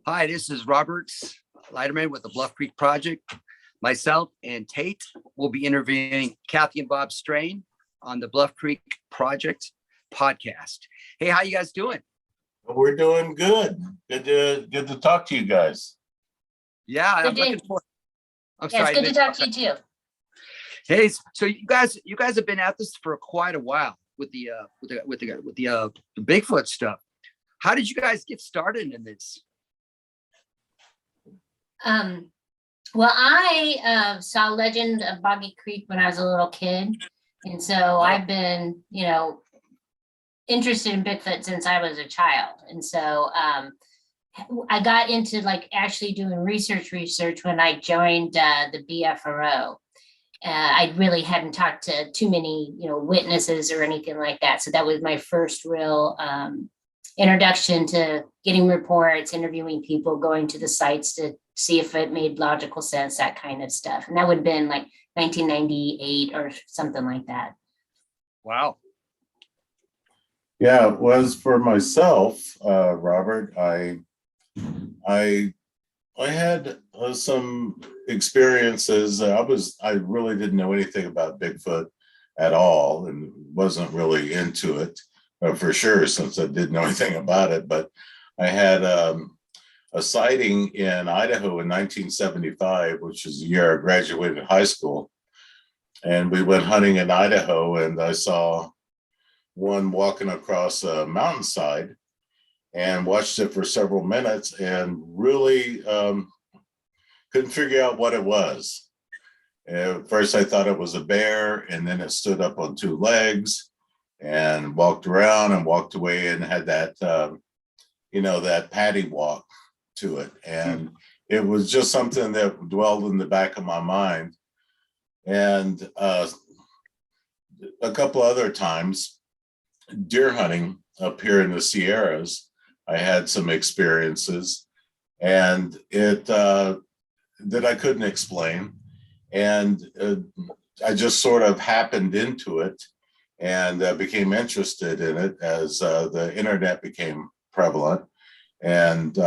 Hi, this is Robert Leiterman with the Bluff Creek Project. Myself and Tate will be interviewing Kathy and Bob Strain on the Bluff Creek Project Podcast. Hey, how you guys doing? We're doing good. Good to talk to you guys. Yeah, I'm looking forward. I'm sorry. It's good to talk to you too. Hey, so you guys have been at this for quite a while with the Bigfoot stuff. How did you guys get started in this? Well, I saw Legend of Boggy Creek when I was a little kid. And so I've been, interested in Bigfoot since I was a child. And so I got into actually doing research when I joined the BFRO. I really hadn't talked to too many, witnesses or anything like that. So that was my first real introduction to getting reports, interviewing people, going to the sites to see if it made logical sense, that kind of stuff. And that would have been 1998 or something like that. Wow. Yeah, it was for myself, Robert. I had some experiences. I really didn't know anything about Bigfoot at all and wasn't really into it for sure, since I didn't know anything about it. But I had a sighting in Idaho in 1975, which is the year I graduated high school. And we went hunting in Idaho, and I saw one walking across a mountainside and watched it for several minutes and really couldn't figure out what it was. At first I thought it was a bear, and then it stood up on two legs and walked around and walked away and had that, that paddy walk to it. And it was just something that dwelled in the back of my mind. And a couple other times, deer hunting up here in the Sierras, I had some experiences, and that I couldn't explain. And I just sort of happened into it and became interested in it as the internet became prevalent, and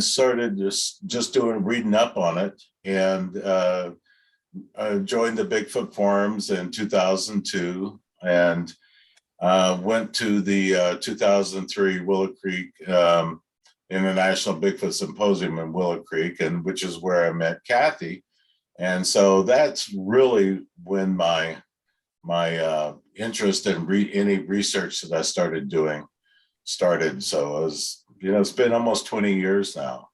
started just reading up on it, and joined the Bigfoot forums in 2002, and went to the 2003 Willow Creek International Bigfoot Symposium in Willow Creek, and which is where I met Kathy. And so that's really when my interest in any research that I started doing started. So I was, it's been almost 20 years now.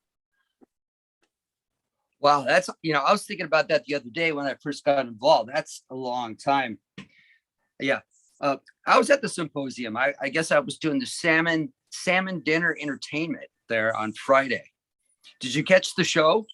Wow, that's, I was thinking about that the other day when I first got involved. That's a long time. Yeah. I was at the symposium. I guess I was doing the salmon dinner entertainment there on Friday. Did you catch the show?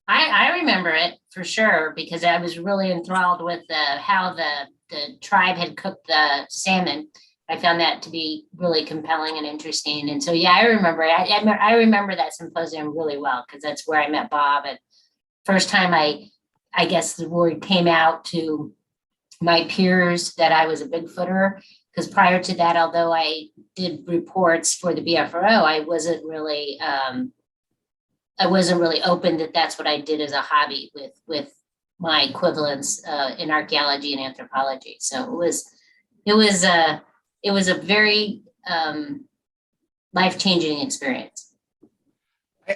I remember it for sure, because I was really enthralled with how the tribe had cooked the salmon. I found that to be really compelling and interesting. And so, yeah, I remember it. I remember that symposium really well, because that's where I met Bob. And first time I guess the word came out to my peers that I was a Bigfooter, because prior to that, although I did reports for the BFRO, I wasn't really open that that's what I did as a hobby with my equivalents in archaeology and anthropology. So it was a very life-changing experience.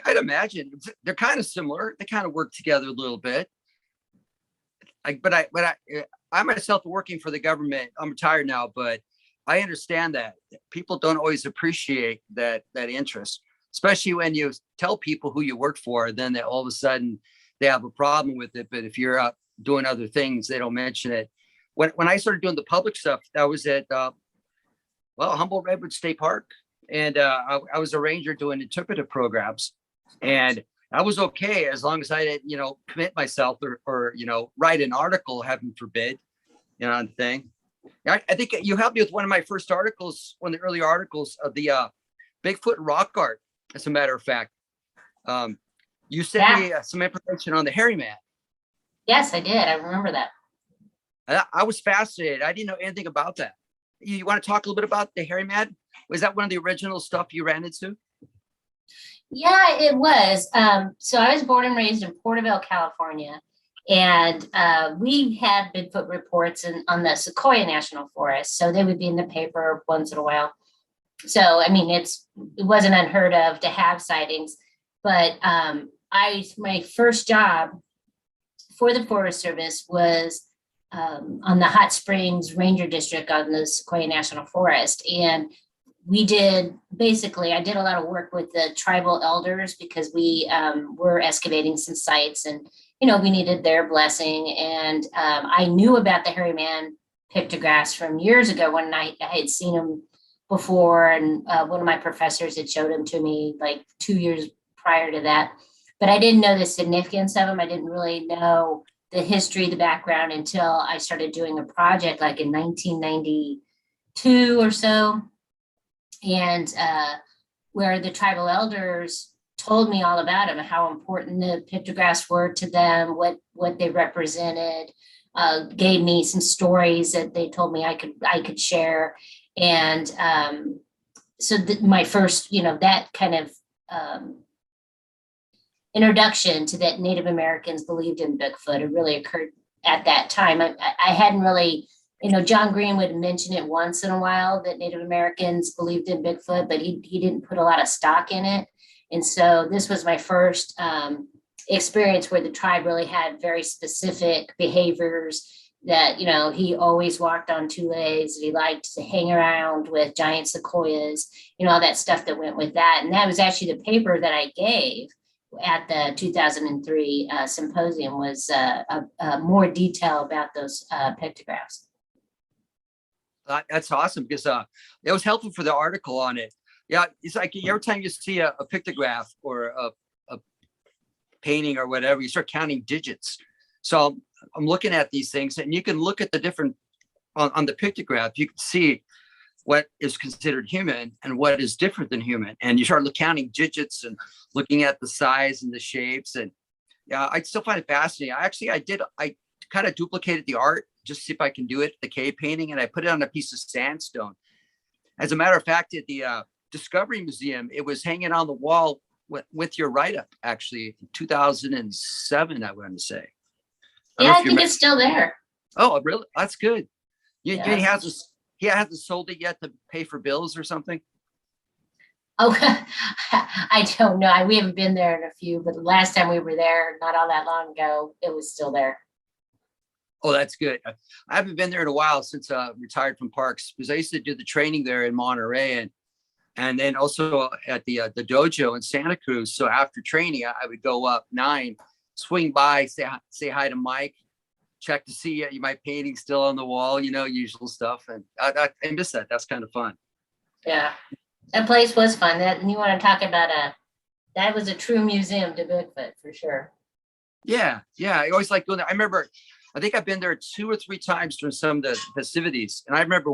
I'd imagine they're kind of similar. They kind of work together a little bit. I myself working for the government. I'm retired now, but I understand that people don't always appreciate that interest, especially when you tell people who you work for. Then all of a sudden they have a problem with it. But if you're out doing other things, they don't mention it. When I started doing the public stuff, that was at Humboldt Redwood State Park, and I was a ranger doing interpretive programs, and I was okay as long as I didn't, commit myself or write an article, heaven forbid, thing. I think you helped me with one of my first articles, one of the early articles of the Bigfoot rock art. As a matter of fact, you sent me some information on the hairy man. Yes, I did. I remember that. I was fascinated. I didn't know anything about that. You want to talk a little bit about the hairy man? Was that one of the original stuff you ran into? Yeah, it was. So I was born and raised in Porterville, California, and we had Bigfoot reports on the Sequoia National Forest. So they would be in the paper once in a while. So I mean, it wasn't unheard of to have sightings, but my first job for the Forest Service was on the Hot Springs Ranger District on the Sequoia National Forest, and I did a lot of work with the tribal elders because we were excavating some sites and, we needed their blessing. And I knew about the hairy man pictographs from years ago when I had seen them before. And one of my professors had showed them to me like 2 years prior to that. But I didn't know the significance of them. I didn't really know the history, the background until I started doing a project like in 1992 or so. And where the tribal elders told me all about them, how important the pictographs were to them, what they represented, gave me some stories that they told me I could share. And so my first, that kind of introduction to that Native Americans believed in Bigfoot, it really occurred at that time. I hadn't really, John Green would mention it once in a while that Native Americans believed in Bigfoot, but he didn't put a lot of stock in it. And so this was my first experience where the tribe really had very specific behaviors that, he always walked on two legs. He liked to hang around with giant sequoias, all that stuff that went with that. And that was actually the paper that I gave at the 2003 symposium was more detail about those pictographs. That's awesome because it was helpful for the article on it. Yeah, it's like every time you see a pictograph or a painting or whatever, you start counting digits. So I'm looking at these things, and you can look at the different on the pictograph. You can see what is considered human and what is different than human, and you start counting digits and looking at the size and the shapes. And yeah, I still find it fascinating. I kind of duplicated the art just to see if I can do it, the cave painting, and I put it on a piece of sandstone. As a matter of fact, at the Discovery Museum, it was hanging on the wall with your write-up, actually, in 2007, I want to say. Yeah, I think it's still there. Oh, really? That's good. He hasn't sold it yet to pay for bills or something? Oh, I don't know. We haven't been there in a few, but the last time we were there, not all that long ago, it was still there. Oh, that's good. I haven't been there in a while since retired from parks, because I used to do the training there in Monterey and then also at the dojo in Santa Cruz. So after training, I would go up 9, swing by, say hi to Mike, check to see my painting still on the wall, usual stuff. And I miss that. That's kind of fun. Yeah, that place was fun. And you want to talk about that was a true museum to Bigfoot for sure. Yeah. I always like going there. I think I've been there 2 or 3 times during some of the festivities. And I remember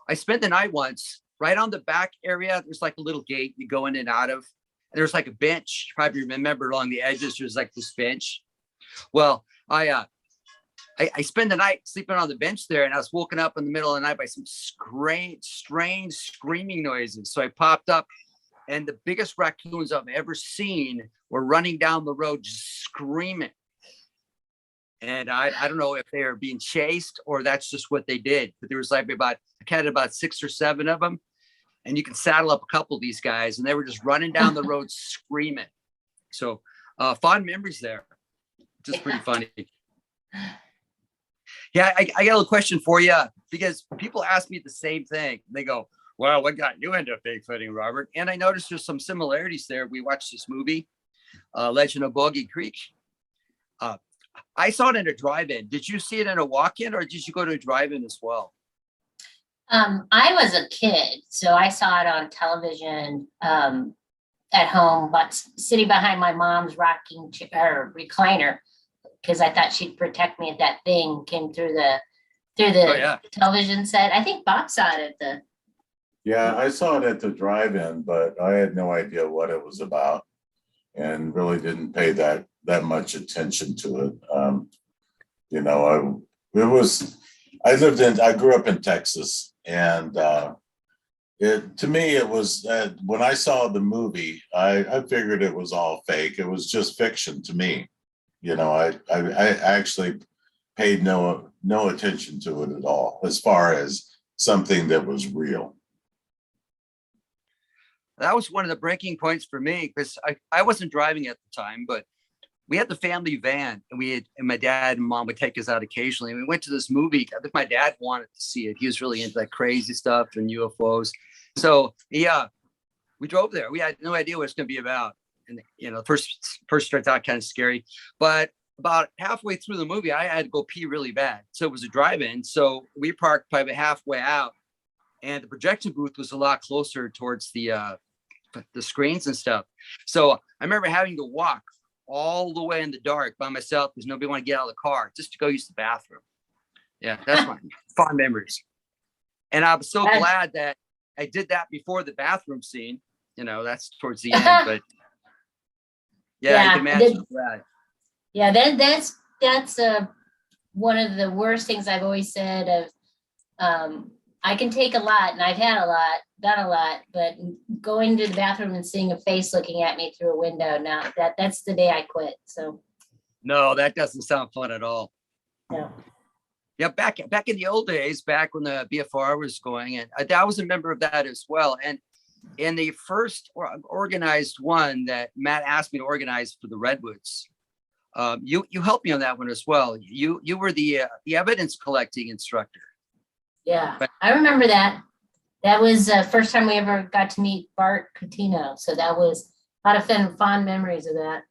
I spent the night once right on the back area. There's like a little gate you go in and out of. And there's like a bench. You probably remember along the edges, there's like this bench. Well, I spent the night sleeping on the bench there, and I was woken up in the middle of the night by some strange screaming noises. So I popped up, and the biggest raccoons I've ever seen were running down the road just screaming. And I don't know if they are being chased or that's just what they did. But there was I counted about 6 or 7 of them. And you can saddle up a couple of these guys, and they were just running down the road screaming. So fond memories there. Just pretty funny. Yeah, I got a little question for you, because people ask me the same thing. They go, well, what got you into Bigfooting, Robert? And I noticed there's some similarities there. We watched this movie, Legend of Boggy Creek. I saw it in a drive-in. Did you see it in a walk-in, or did you go to a drive-in as well? I was a kid, so I saw it on television at home, but sitting behind my mom's rocking chair, recliner, because I thought she'd protect me if that thing came through the television set. I think Bob saw it at the. Yeah, I saw it at the drive-in, but I had no idea what it was about, and really didn't pay that much attention to it. I grew up in Texas, and To me, it was when I saw the movie, I figured it was all fake. It was just fiction to me. I actually paid no attention to it at all as far as something that was real. That was one of the breaking points for me, because I wasn't driving at the time, but we had the family van, and my dad and mom would take us out occasionally. And we went to this movie. I think my dad wanted to see it. He was really into that crazy stuff and UFOs. So yeah, we drove there. We had no idea what it's going to be about. And first starts out kind of scary, but about halfway through the movie, I had to go pee really bad. So it was a drive-in. So we parked probably halfway out, and the projection booth was a lot closer towards the screens and stuff. So I remember having to walk all the way in the dark by myself because nobody wanted to get out of the car just to go use the bathroom. Yeah, that's my fond memories. And I'm so glad that I did that before the bathroom scene. That's towards the end, but yeah, you can imagine that. Yeah, that's one of the worst things I've always said of, I can take a lot, and I've had a lot, done a lot, but going to the bathroom and seeing a face looking at me through a window, now that's the day I quit. So no, that doesn't sound fun at all. No. Yeah, back in the old days, back when the BFR was going, and I was a member of that as well. And in the first organized one that Matt asked me to organize for the Redwoods, you helped me on that one as well. You were the evidence collecting instructor. Yeah, I remember that. That was the first time we ever got to meet Bart Coutinho. So that was a lot of fond memories of that.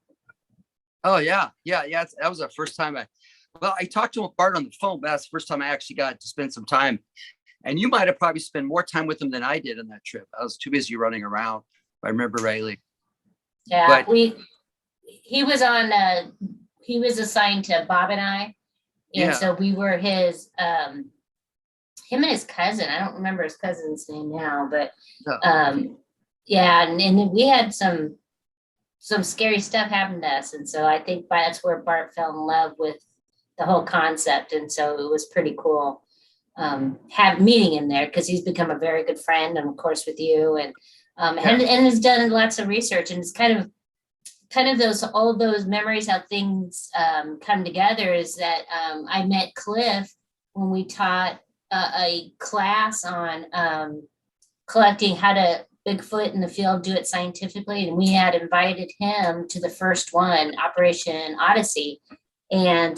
Oh yeah. That was the first time I talked to Bart on the phone, but that's the first time I actually got to spend some time. And you might have probably spent more time with him than I did on that trip. I was too busy running around, if I remember rightly. Yeah, he was assigned to Bob and I. And so we were his, him and his cousin. I don't remember his cousin's name now, but yeah, and we had some scary stuff happen to us. And so I think that's where Bart fell in love with the whole concept. And so it was pretty cool meeting him there, because he's become a very good friend, and of course with you, and has done lots of research, and it's kind of all those memories, how things come together, is that I met Cliff when we taught a class on collecting how to Bigfoot in the field, do it scientifically. And we had invited him to the first one, Operation Odyssey. And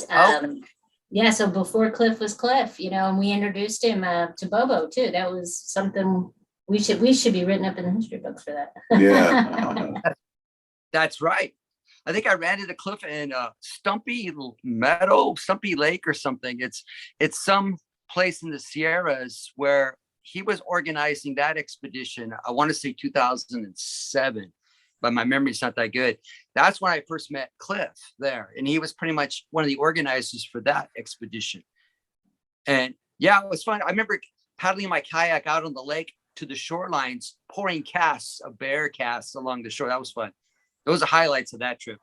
so before Cliff was Cliff, and we introduced him to Bobo too. That was something we should be written up in the history books for that. Yeah. That's right. I think I ran into Cliff in Stumpy Meadow, Stumpy Lake or something. It's some place in the Sierras where he was organizing that expedition. I want to say 2007, but my memory's not that good. That's when I first met Cliff there. And he was pretty much one of the organizers for that expedition. And yeah, it was fun. I remember paddling my kayak out on the lake to the shorelines, pouring casts of bear casts along the shore. That was fun. Those are highlights of that trip.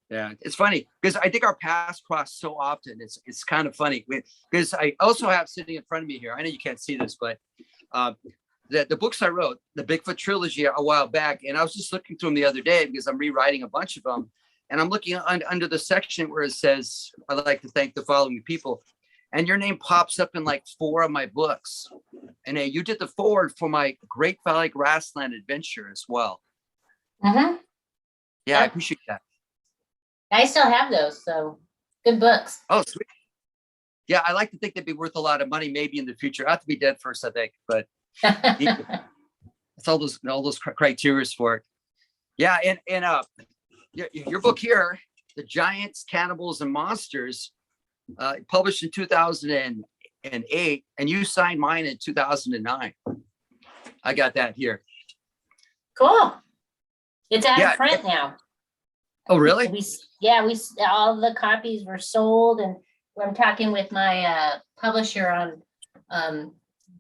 Yeah, it's funny because I think our paths cross so often. It's kind of funny because I also have sitting in front of me here. I know you can't see this, but the books I wrote, the Bigfoot Trilogy, a while back, and I was just looking through them the other day because I'm rewriting a bunch of them, and I'm looking under the section where it says, "I'd like to thank the following people," and your name pops up in like 4 of my books, and you did the forward for my Great Valley Grassland Adventure as well. Uh-huh. Yeah, I appreciate that. I still have those, so good books. Oh, sweet. Yeah, I like to think they'd be worth a lot of money, maybe in the future. I have to be dead first, I think, but it's all those criteria for it. Yeah, and your book here, The Giants, Cannibals, and Monsters, published in 2008, and you signed mine in 2009. I got that here. Cool. It's out of print now. Oh, really? We all the copies were sold, and I'm talking with my publisher on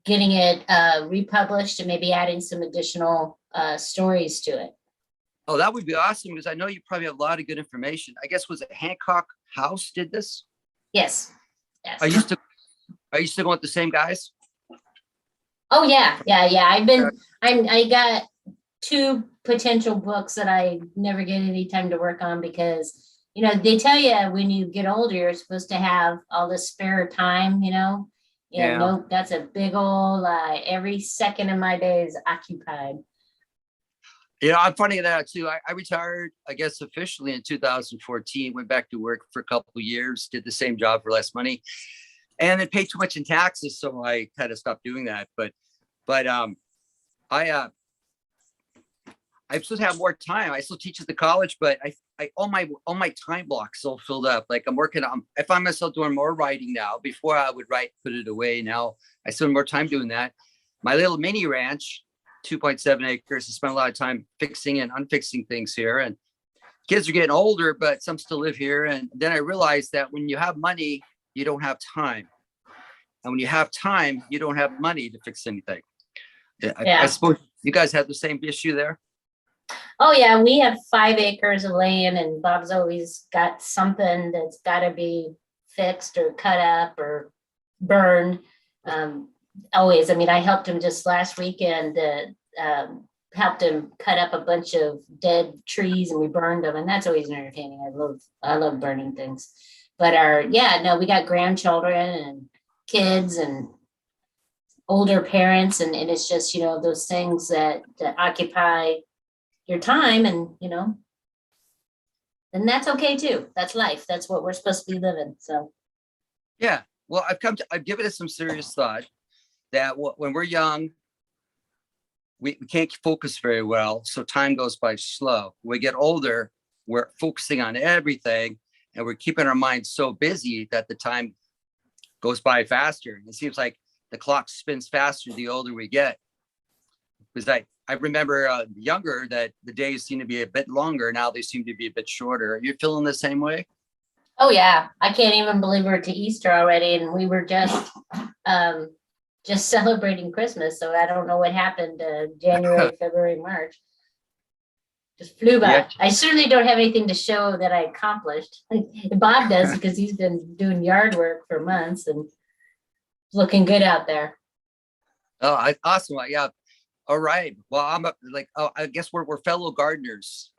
getting it republished and maybe adding some additional stories to it. Oh, that would be awesome, because I know you probably have a lot of good information. I guess, was it Hancock House did this? Yes. Are you still going with the same guys? Oh, yeah. I got 2 potential books that I never get any time to work on because, they tell you when you get older, you're supposed to have all this spare time, and Yeah. nope, that's a big old lie. Every second of my day is occupied. I'm funny that too. I retired, I guess, officially in 2014, went back to work for a couple of years, did the same job for less money, and then paid too much in taxes. So I kind of stopped doing that. But I I'm supposed to have more time. I still teach at the college, but I all my time blocks all filled up. Like I'm working on, I find myself doing more writing now. Before I would write, put it away. Now I spend more time doing that. My little mini ranch, 2.7 acres, I spent a lot of time fixing and unfixing things here. And kids are getting older, but some still live here. And then I realized that when you have money, you don't have time. And when you have time, you don't have money to fix anything. I suppose you guys have the same issue there. Oh, yeah, we have 5 acres of land and Bob's always got something that's got to be fixed or cut up or burned. Always. I mean, I helped him just last weekend, helped him cut up a bunch of dead trees and we burned them. And that's always entertaining. I love burning things. But we got grandchildren and kids and older parents. And it's just, those things that occupy your time and that's okay too. That's life. That's what we're supposed to be living. So yeah, well, I've given it some serious thought that when we're young, we can't focus very well, so time goes by slow. When we get older, we're focusing on everything and we're keeping our minds so busy that the time goes by faster. It seems like the clock spins faster the older we get, because I remember younger that the days seem to be a bit longer. Now they seem to be a bit shorter. Are you feeling the same way? Oh, yeah. I can't even believe we're to Easter already. And we were just celebrating Christmas. So I don't know what happened January, February, March. Just flew by. Yeah. I certainly don't have anything to show that I accomplished. Bob does because he's been doing yard work for months and looking good out there. Oh, awesome. Yeah. All right. Well, I guess we're fellow gardeners.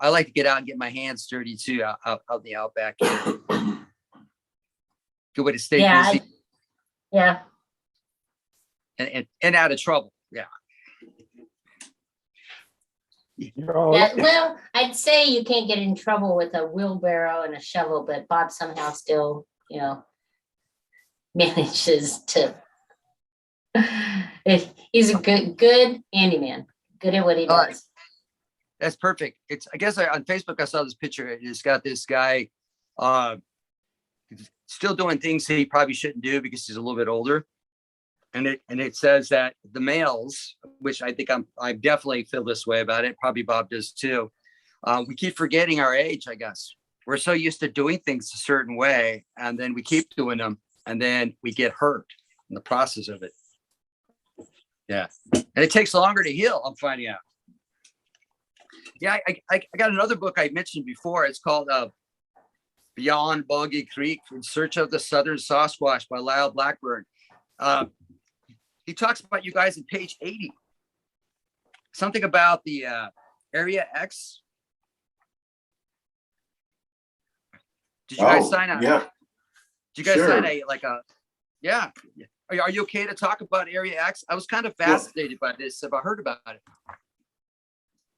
I like to get out and get my hands dirty too, out in the outback here. Good way to stay busy. Yeah. And out of trouble. Yeah. Yeah. Well, I'd say you can't get in trouble with a wheelbarrow and a shovel, but Bob somehow still, manages to. He's a good handyman, good at what he does. That's perfect. I guess on Facebook I saw this picture. It's got this guy still doing things that he probably shouldn't do because he's a little bit older. And it says that the males, which I think I definitely feel this way about it. Probably Bob does too. We keep forgetting our age, I guess. We're so used to doing things a certain way, and then we keep doing them, and then we get hurt in the process of it. Yeah. And it takes longer to heal, I'm finding out. Yeah, I got another book I mentioned before. It's called Beyond Boggy Creek, In Search of the Southern Sasquatch by Lyle Blackburn. He talks about you guys in page 80. Something about the Area X. Did you guys sign up? Yeah. Did you guys sign yeah. Are you okay to talk about Area X? I was kind of fascinated by this. I've heard about it.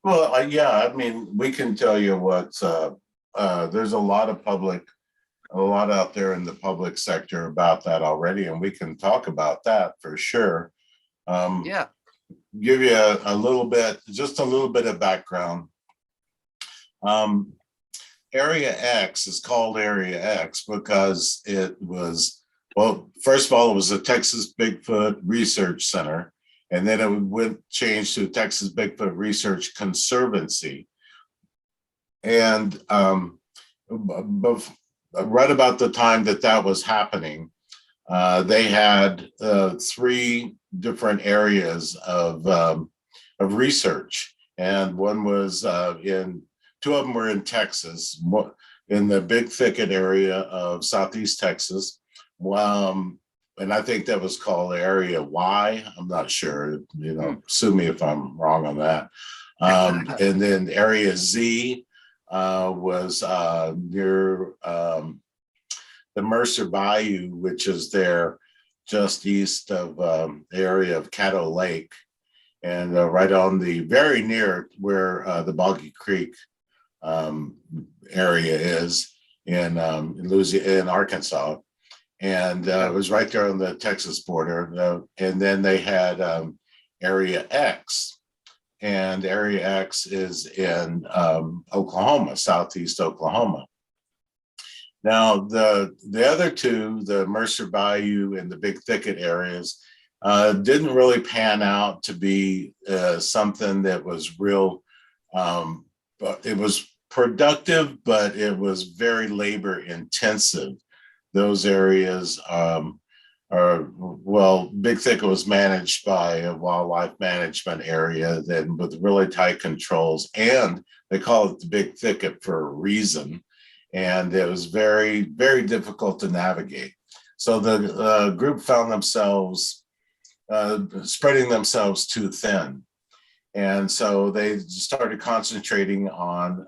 Well, yeah, I mean, we can tell you what's, there's a lot out there in the public sector about that already, and we can talk about that for sure. Yeah. Give you just a little bit of background. Area X is called Area X because it was, well, first of all, it was the Texas Bigfoot Research Center, and then it went change to Texas Bigfoot Research Conservancy. And right about the time that was happening, they had 3 different areas of research, and one was 2 of them were in Texas, in the Big Thicket area of Southeast Texas. and I think that was called Area Y. I'm not sure, sue me if I'm wrong on that. And then Area Z was near the Mercer Bayou, which is there just east of the area of Caddo Lake, and right on the very near where the Boggy Creek area is in Louisiana, in Arkansas. And it was right there on the Texas border. And then they had Area X, and Area X is in Oklahoma, southeast Oklahoma. Now, the other two, the Mercer Bayou and the Big Thicket areas, didn't really pan out to be something that was real. But it was productive, but it was very labor intensive. Those areas Big Thicket was managed by a wildlife management area then with really tight controls, and they call it the Big Thicket for a reason. And it was very, very difficult to navigate. So the group found themselves spreading themselves too thin. And so they started concentrating on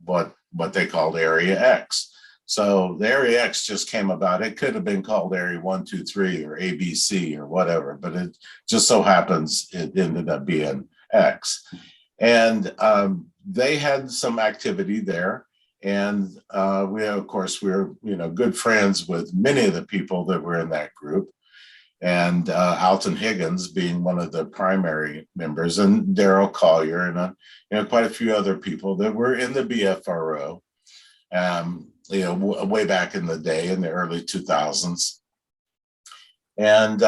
what they called Area X. So the Area X just came about. It could have been called Area 1, 2, 3 or ABC or whatever, but it just so happens it ended up being X. And they had some activity there. And of course, we're good friends with many of the people that were in that group, and Alton Higgins being one of the primary members, and Daryl Collier, and quite a few other people that were in the BFRO, way back in the day in the early 2000s. And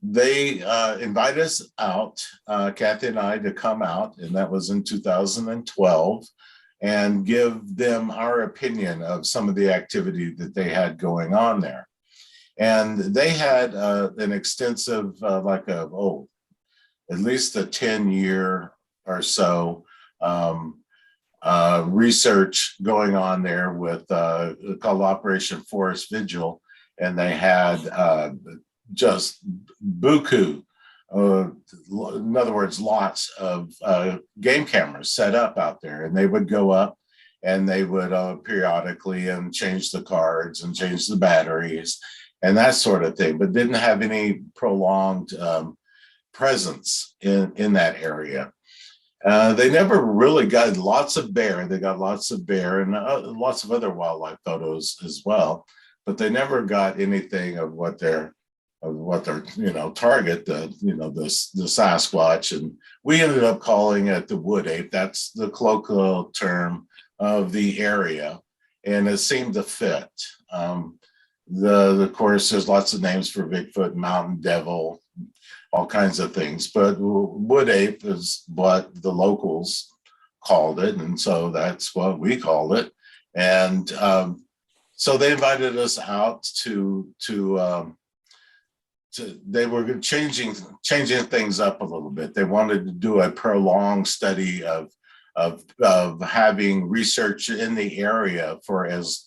they invited us out, Kathy and I, to come out, and that was in 2012. And give them our opinion of some of the activity that they had going on there. And they had an extensive, at least a 10-year or so research going on there with called Operation Forest Vigil. And they had just buku, in other words, lots of game cameras set up out there, and they would go up and they would periodically and change the cards and change the batteries and that sort of thing, but didn't have any prolonged presence in that area. They never really got lots of bear. They got lots of bear and lots of other wildlife photos as well, but they never got anything of what their target, the Sasquatch. And we ended up calling it the wood ape. That's the colloquial term of the area, and it seemed to fit. Of course, there's lots of names for Bigfoot, mountain devil, all kinds of things, but wood ape is what the locals called it, and so that's what we called it. And so they invited us out to they were changing things up a little bit. They wanted to do a prolonged study of having research in the area for as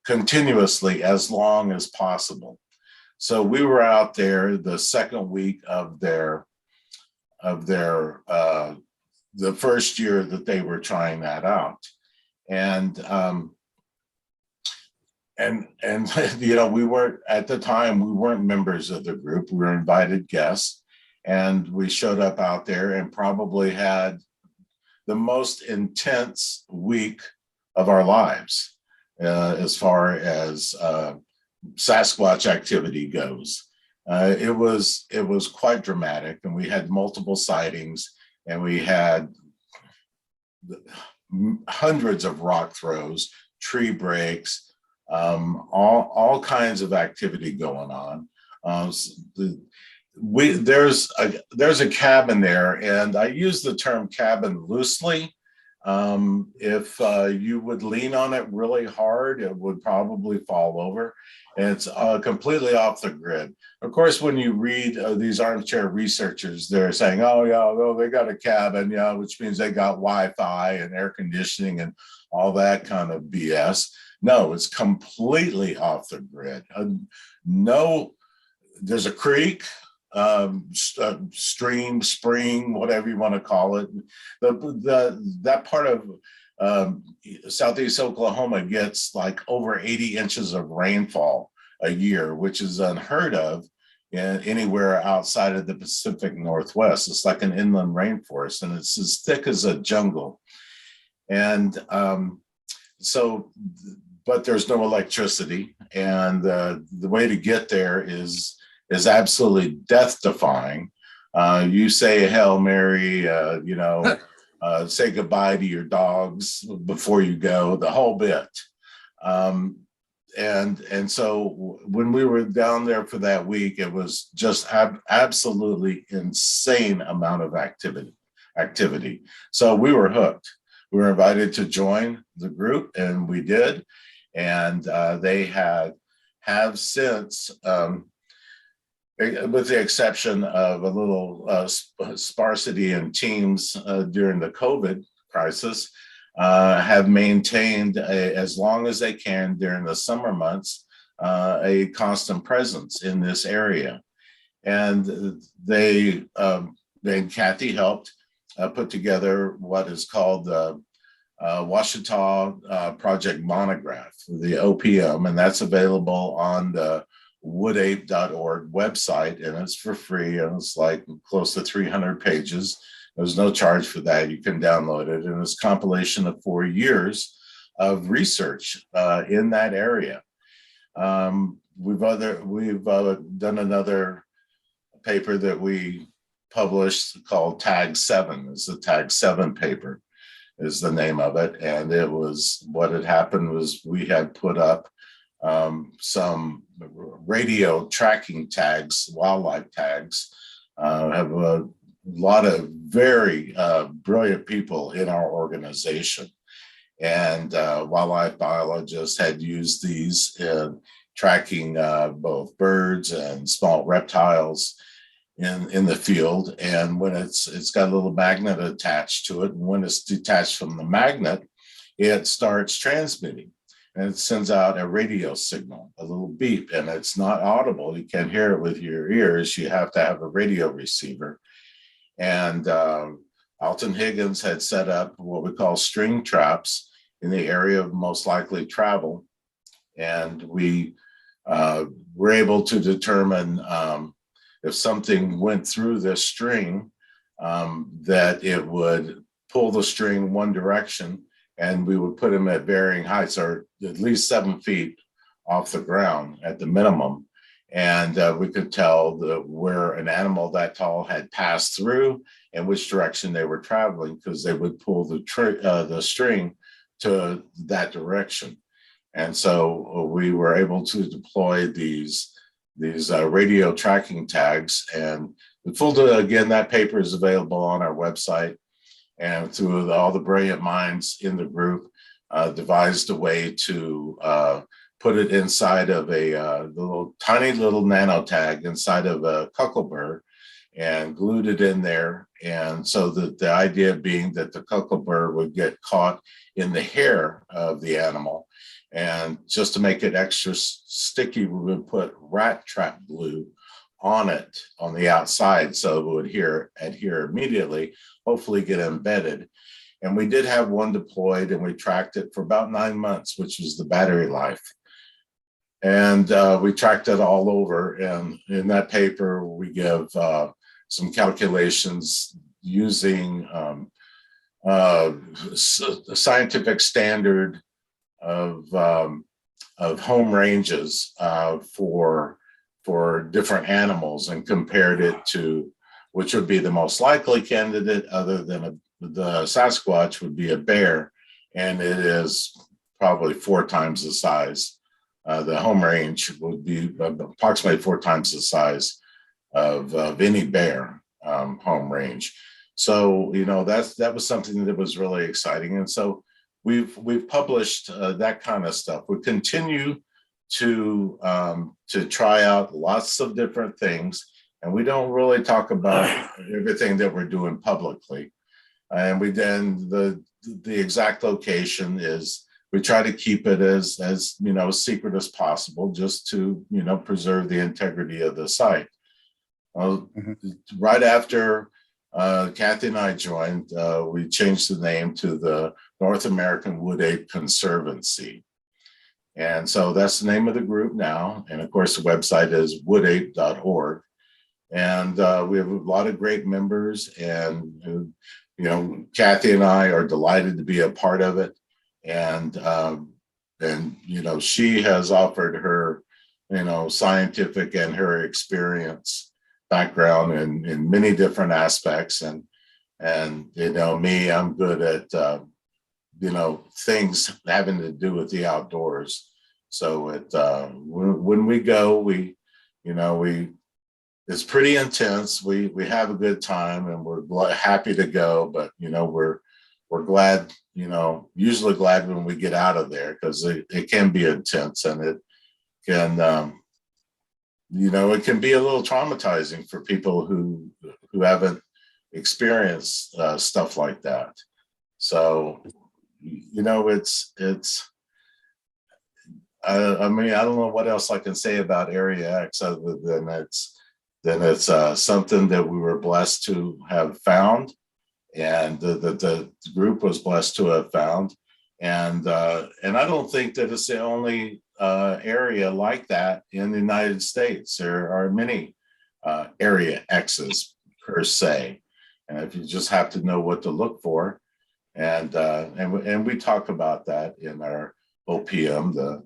continuously as long as possible. So we were out there the second week of their the first year that they were trying that out, and we weren't at the time, we weren't members of the group. We were invited guests, and we showed up out there and probably had the most intense week of our lives as far as Sasquatch activity goes. It was quite dramatic, and we had multiple sightings, and we had hundreds of rock throws, tree breaks, all kinds of activity going on. There's a cabin there, and I use the term cabin loosely. If you would lean on it really hard, it would probably fall over. And it's completely off the grid. Of course, when you read these armchair researchers, they're saying, they got a cabin, which means they got Wi-Fi and air conditioning and all that kind of BS. No, it's completely off the grid. No there's a creek, stream, spring, whatever you want to call it. That part of Southeast Oklahoma gets like over 80 inches of rainfall a year, which is unheard of anywhere outside of the Pacific Northwest. It's like an inland rainforest, and it's as thick as a jungle. And but there's no electricity, and the way to get there is absolutely death-defying. You say a Hail Mary, say goodbye to your dogs before you go, the whole bit. And so when we were down there for that week, it was just absolutely insane amount of activity. So we were hooked. We were invited to join the group, and we did. And they have since, with the exception of a little sparsity in teams during the COVID crisis, have maintained as long as they can during the summer months a constant presence in this area. And they and Kathy helped put together what is called the Ouachita Project Monograph, the OPM, and that's available on the woodape.org website, and it's for free, and it's like close to 300 pages. There's no charge for that. You can download it, and it's a compilation of 4 years of research in that area. We've done another paper that we published called Tag 7. It's the Tag 7 paper is the name of it. And it was, what had happened was we had put up some radio tracking tags, wildlife tags. Have a lot of very brilliant people in our organization. And wildlife biologists had used these in tracking both birds and small reptiles in the field. And when it's got a little magnet attached to it, and when it's detached from the magnet, it starts transmitting, and it sends out a radio signal, a little beep, and it's not audible. You can't hear it with your ears. You have to have a radio receiver. And Alton Higgins had set up what we call string traps in the area of most likely travel. And we were able to determine if something went through this string, that it would pull the string one direction, and we would put them at varying heights, or at least 7 feet off the ground at the minimum. And we could tell where an animal that tall had passed through and which direction they were traveling, because they would pull the string to that direction. And so we were able to deploy these radio tracking tags. And again, that paper is available on our website. And through all the brilliant minds in the group, devised a way to put it inside of a tiny little nano tag inside of a cocklebur, and glued it in there. And so the idea being that the cocklebur would get caught in the hair of the animal. And just to make it extra sticky, we would put rat trap glue on it on the outside, so it would adhere immediately, hopefully get embedded. And we did have one deployed, and we tracked it for about 9 months, which was the battery life. And we tracked it all over. And in that paper, we give some calculations using a scientific standard of home ranges for different animals, and compared it to which would be the most likely candidate other than the Sasquatch would be a bear, and it is probably 4 times the size. The home range would be approximately 4 times the size of any bear home range. So that was something that was really exciting, and so we've published that kind of stuff. We continue to try out lots of different things, and we don't really talk about everything that we're doing publicly. And the exact location is we try to keep it as secret as possible, just to preserve the integrity of the site. Right after Kathy and I joined, we changed the name to the North American Wood Ape Conservancy. And so that's the name of the group now. And of course, the website is woodape.org. And we have a lot of great members. And, Kathy and I are delighted to be a part of it. And she has offered her, scientific and her experience background in many different aspects. And me, I'm good at, things having to do with the outdoors. So when we go, it's pretty intense. We have a good time, and we're happy to go, but we're glad, usually glad when we get out of there, because it can be intense, and it can it can be a little traumatizing for people who haven't experienced stuff like that. So it's I mean, I don't know what else I can say about Area X other than it's something that we were blessed to have found, and the group was blessed to have found. And I don't think that it's the only area like that in the United States. There are many Area X's per se, and if you just have to know what to look for. And we talk about that in our OPM, the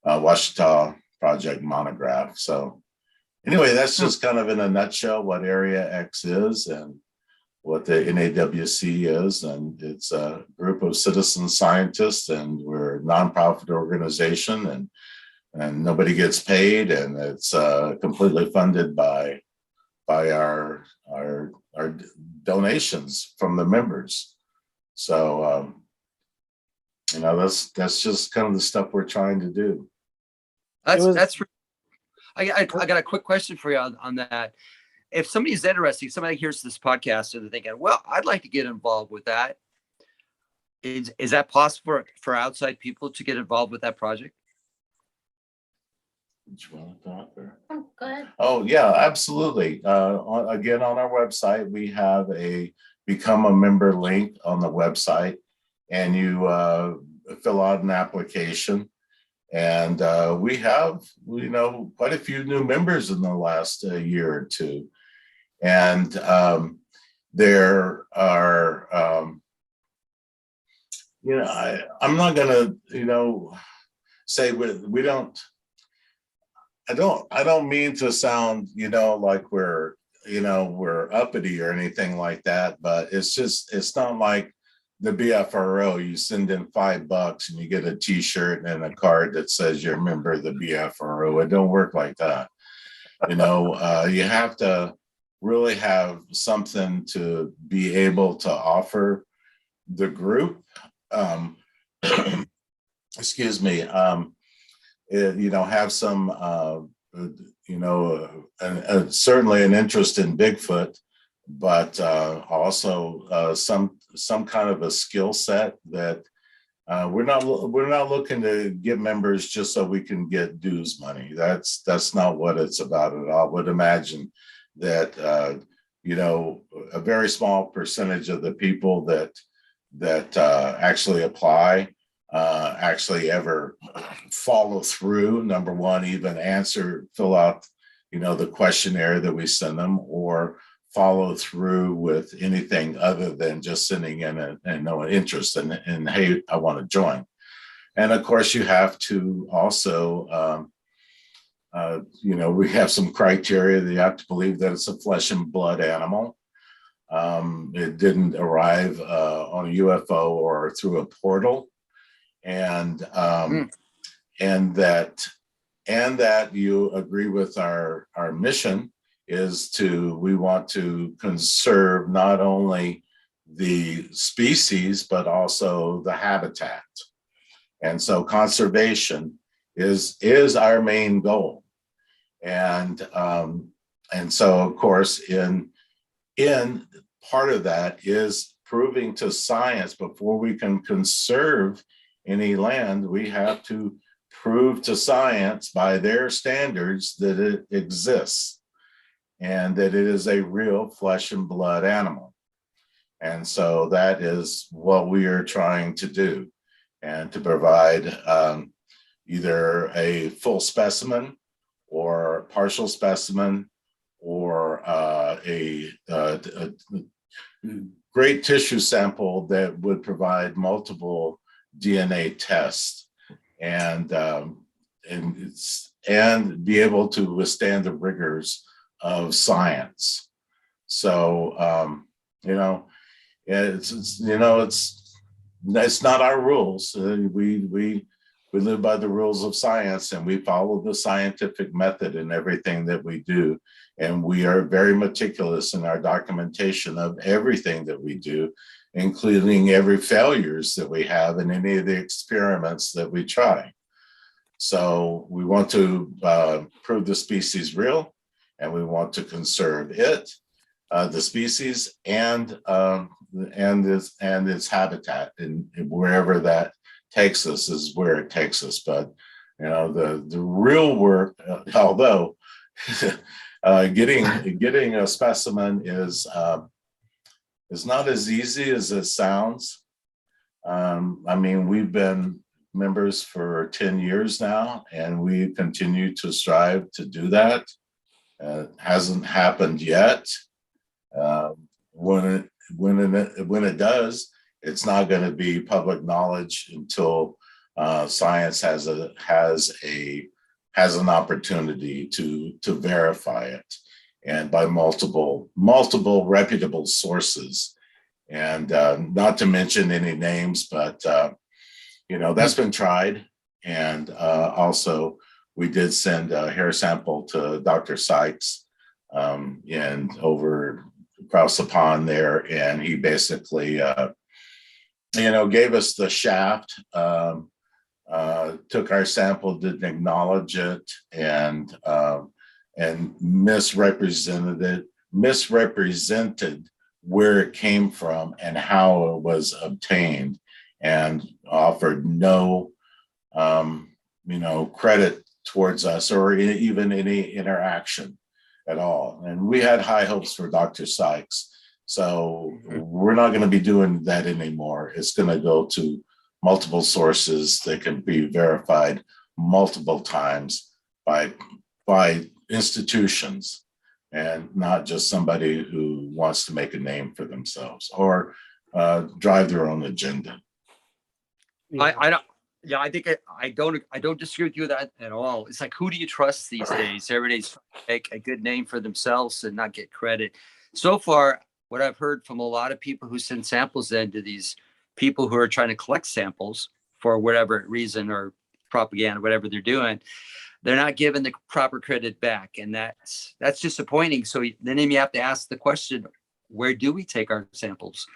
Ouachita Project Monograph. So anyway, that's just kind of in a nutshell what Area X is and what the NAWC is. And it's a group of citizen scientists, and we're a nonprofit organization, and nobody gets paid, and it's completely funded by our donations from the members. So that's just kind of the stuff we're trying to do. I got a quick question for you on that. If somebody's interested, somebody hears this podcast and they're thinking, well, I'd like to get involved with that. Is that possible for outside people to get involved with that project? Oh, go ahead. Oh, yeah, absolutely. Again, on our website, we have a become a member link on the website, and you fill out an application. And we have, quite a few new members in the last year or two. And there are, I'm not going to, say we don't. I don't mean to sound, like we're uppity or anything like that, but it's not like the BFRO. You send in $5 and you get a T-shirt and a card that says you're a member of the BFRO. It don't work like that. You have to really have something to be able to offer the group. Excuse me. Have some, certainly an interest in Bigfoot, but also some kind of a skill set that we're not looking to get members just so we can get dues money. That's not what it's about at all. I would imagine that a very small percentage of the people that actually apply actually ever follow through. Number one, even fill out, the questionnaire that we send them, or follow through with anything other than just sending in an interest in, hey, I want to join. And of course, you have to also, we have some criteria that you have to believe that it's a flesh and blood animal. It didn't arrive on a UFO or through a portal. And that you agree with our mission is we want to conserve not only the species, but also the habitat. And so conservation is our main goal. And so, of course, in part of that is proving to science before we can conserve any land, we have to prove to science by their standards that it exists and that it is a real flesh and blood animal. And so that is what we are trying to do, and to provide either a full specimen or partial specimen or a great tissue sample that would provide multiple DNA tests and be able to withstand the rigors of science. So it's not our rules. We live by the rules of science, and we follow the scientific method in everything that we do. And we are very meticulous in our documentation of everything that we do, including every failures that we have in any of the experiments that we try. So we want to prove the species real, and we want to conserve it, the species, and its habitat, and wherever that takes us is where it takes us. But the real work, although getting a specimen is not as easy as it sounds. We've been members for 10 years now, and we continue to strive to do that. It hasn't happened yet. When it does, it's not going to be public knowledge until science has an opportunity to verify it, and by multiple reputable sources, and not to mention any names, but that's been tried. And also, we did send a hair sample to Dr. Sykes and over across the pond there, and he basically gave us the shaft, took our sample, didn't acknowledge it, and misrepresented where it came from and how it was obtained, and offered no credit towards us or even any interaction at all. And we had high hopes for Dr. Sykes. So we're not going to be doing that anymore. It's going to go to multiple sources that can be verified multiple times by institutions, and not just somebody who wants to make a name for themselves or drive their own agenda. I don't disagree with you with that at all. It's like, who do you trust these days? Everybody's trying to make a good name for themselves and not get credit. So far, what I've heard from a lot of people who send samples in to these people who are trying to collect samples for whatever reason or propaganda, whatever they're doing, they're not given the proper credit back. And that's disappointing. So then you have to ask the question, where do we take our samples?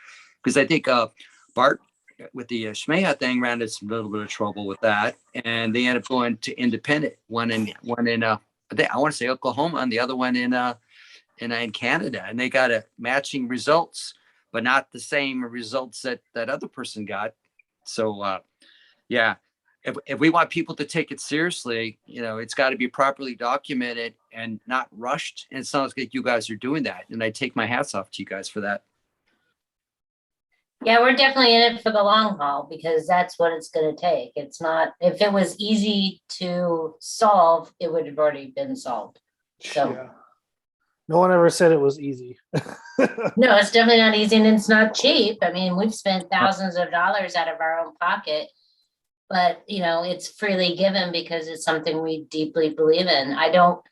Because I think Bart with the Shmeha thing ran into a little bit of trouble with that, and they ended up going to independent. One in I want to say Oklahoma, and the other one in Canada, and they got matching results, but not the same results that other person got. So if we want people to take it seriously, it's got to be properly documented and not rushed. And it sounds like you guys are doing that, and I take my hats off to you guys for that. Yeah, we're definitely in it for the long haul, because that's what it's going to take. It's not, if it was easy to solve, it would have already been solved. So yeah. No one ever said it was easy. No, it's definitely not easy, and it's not cheap. I mean, we've spent thousands of dollars out of our own pocket, but it's freely given because it's something we deeply believe in. I don't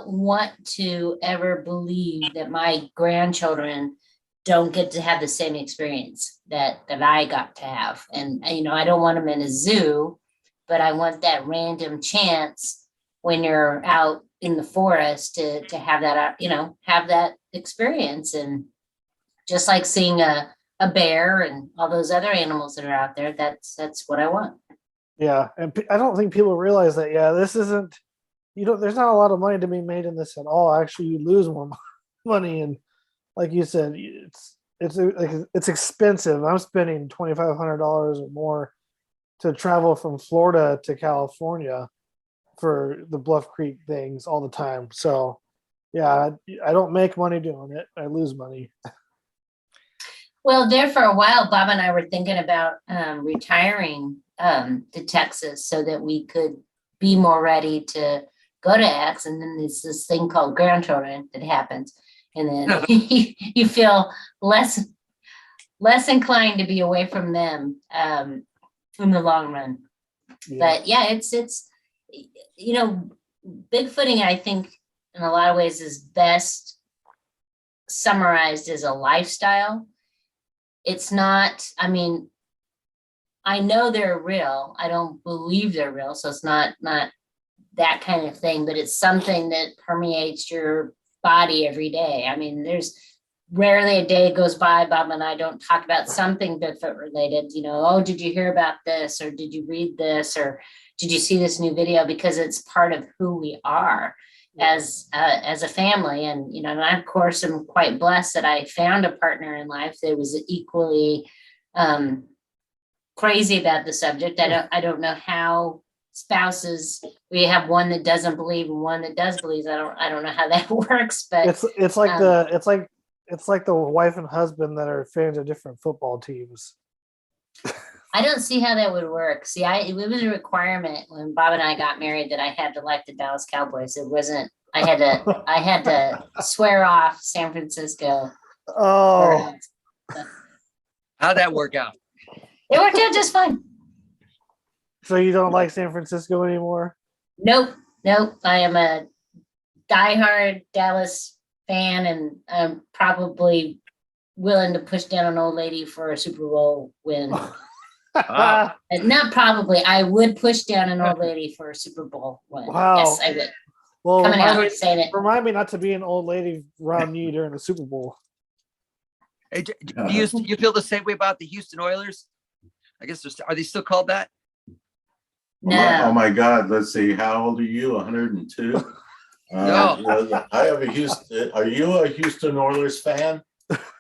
want to ever believe that my grandchildren don't get to have the same experience that I got to have. And, I don't want them in a zoo, but I want that random chance when you're out in the forest to have that, have that experience. And just like seeing a bear and all those other animals that are out there, that's what I want. Yeah. And I don't think people realize that, this isn't, there's not a lot of money to be made in this at all. Actually, you lose more money, and like you said, it's expensive. I'm spending $2,500 or more to travel from Florida to California for the Bluff Creek things all the time. So yeah, I don't make money doing it. I lose money. Well, there for a while, Bob and I were thinking about retiring to Texas so that we could be more ready to go to X. And then there's this thing called grandchildren that happens. And then you feel less inclined to be away from them in the long run. Yeah. But yeah, it's Bigfooting, I think in a lot of ways is best summarized as a lifestyle. It's not, I mean, I know they're real. I don't believe they're real. So it's not that kind of thing, but it's something that permeates your body every day. I mean, there's rarely a day goes by Bob and I don't talk about something Bigfoot related, oh, did you hear about this? Or did you read this? Or did you see this new video? Because it's part of who we are as a family. And, and I, of course, am quite blessed that I found a partner in life that was equally crazy about the subject. I don't know how spouses, we have one that doesn't believe and one that does believe. I don't know how that works, but it's like the wife and husband that are fans of different football teams. I don't see how that would work. See, it was a requirement when Bob and I got married that I had to like the Dallas Cowboys. It wasn't, I had to swear off San Francisco. Oh, How'd that work out? It worked out just fine. so you don't like San Francisco anymore? Nope. I am a diehard Dallas fan, and I'm probably willing to push down an old lady for a Super Bowl win. Wow. Not probably. I would push down an old lady for a Super Bowl win. Wow. Yes, I would. Well, Coming out and saying it. remind me not to be an old lady around me during the Super Bowl. Hey, do you feel the same way about the Houston Oilers? I guess are they still called that? No. Oh my God, let's see, how old are you? 102? No. I have a Houston. Are you a Houston Oilers fan?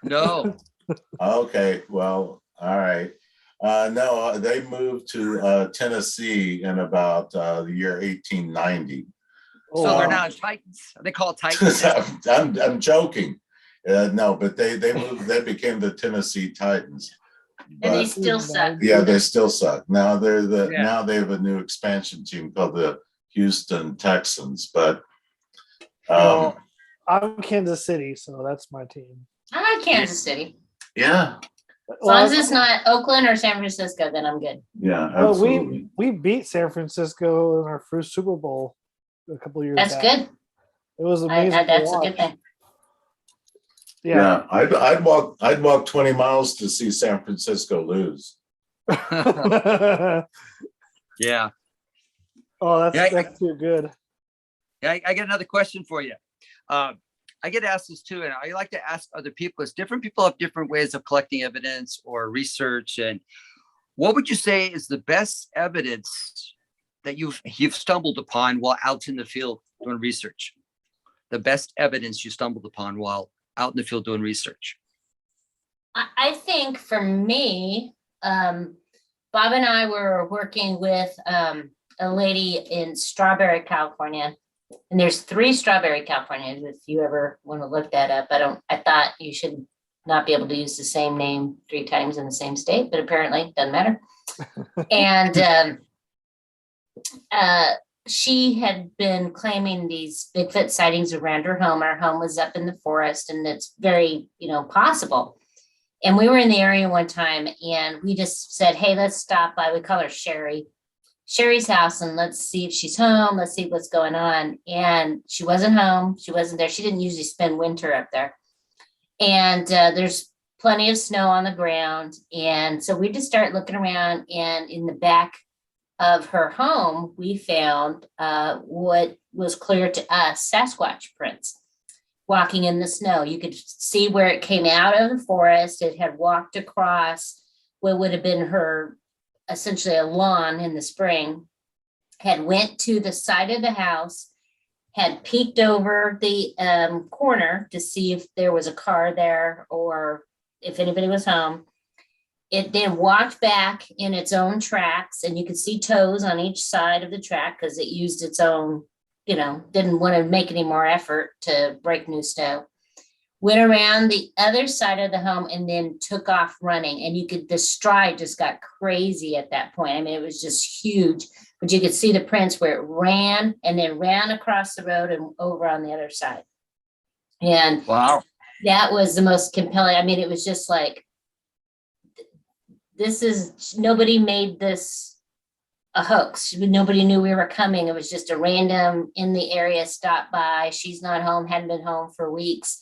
No. Okay, well, all right. No, they moved to Tennessee in about the year 1890. So they're now Titans. They call it Titans. I'm joking. No, but they moved. They became the Tennessee Titans. And they But, still suck. yeah, they still suck. Now Yeah. now they have a new expansion team called the Houston Texans. But Well, I'm Kansas City, so that's my team. I like Kansas City. yeah, As long as it's not Oakland or San Francisco, then I'm good. yeah, Well, absolutely. we beat San Francisco in our first Super Bowl a couple of years That's back. good. It was amazing. That's to a watch. good thing. Yeah. I'd walk 20 miles to see San Francisco lose. Yeah. Oh, Yeah, that's too good. Yeah, I got another question for you. I get asked this too, and I like to ask other people, is different people have different ways of collecting evidence or research. And what would you say is the best evidence that you've stumbled upon while out in the field doing research? The best evidence you stumbled upon while out in the field doing research? I think for me, Bob and I were working with a lady in Strawberry, California. And there's 3 Strawberry, Californias. If you ever want to look that up, I thought you should not be able to use the same name 3 times in the same state, but apparently it doesn't matter. And she had been claiming these Bigfoot sightings around her home. Our home was up in the forest, and it's very, possible. And we were in the area one time, and we just said, hey, let's stop by. We call her Sherry's house, and let's see if she's home. Let's see what's going on. And she wasn't home. She wasn't there. She didn't usually spend winter up there. And there's plenty of snow on the ground. And so we just started looking around, and in the back of her home, we found what was clear to us, Sasquatch prints walking in the snow. You could see where it came out of the forest. It had walked across what would have been her essentially a lawn in the spring, had went to the side of the house, had peeked over the corner to see if there was a car there or if anybody was home, It then walked back in its own tracks, and you could see toes on each side of the track because it used its own, didn't want to make any more effort to break new snow. Went around the other side of the home and then took off running. And the stride just got crazy at that point. I mean, it was just huge, but you could see the prints where it ran and then ran across the road and over on the other side. And Wow. that was the most compelling. I mean, it was just like, nobody made this a hoax. Nobody knew we were coming. It was just a random in the area stopped by. She's not home, hadn't been home for weeks.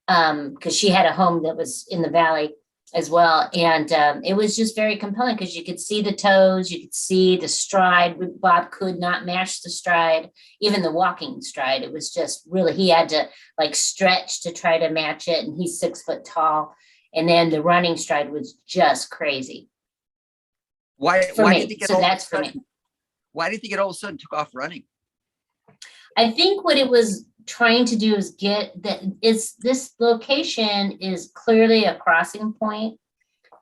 Because she had a home that was in the valley as well. And it was just very compelling because you could see the toes, you could see the stride. Bob could not match the stride, even the walking stride. It was just really, he had to like stretch to try to match it. And he's 6 foot tall. And then the running stride was just crazy. Why For me. did you get So all that's of a for sudden, me. why did you get all of a sudden took off running? I think what it was trying to do is this location is clearly a crossing point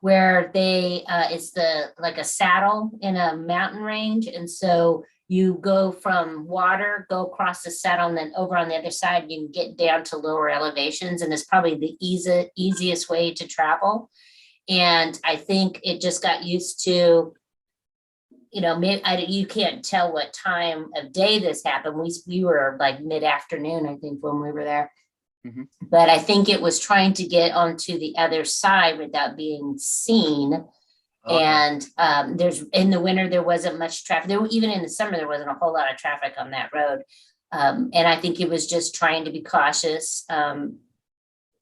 where it's like a saddle in a mountain range. And so you go from water, go across the saddle, and then over on the other side, you can get down to lower elevations. And it's probably the easiest way to travel. And I think it just got used to, you can't tell what time of day this happened. We were like mid-afternoon, I think, when we were there. Mm-hmm. But I think it was trying to get onto the other side without being seen. Okay. And in the winter, there wasn't much traffic. Even in the summer, there wasn't a whole lot of traffic on that road. And I think it was just trying to be cautious, and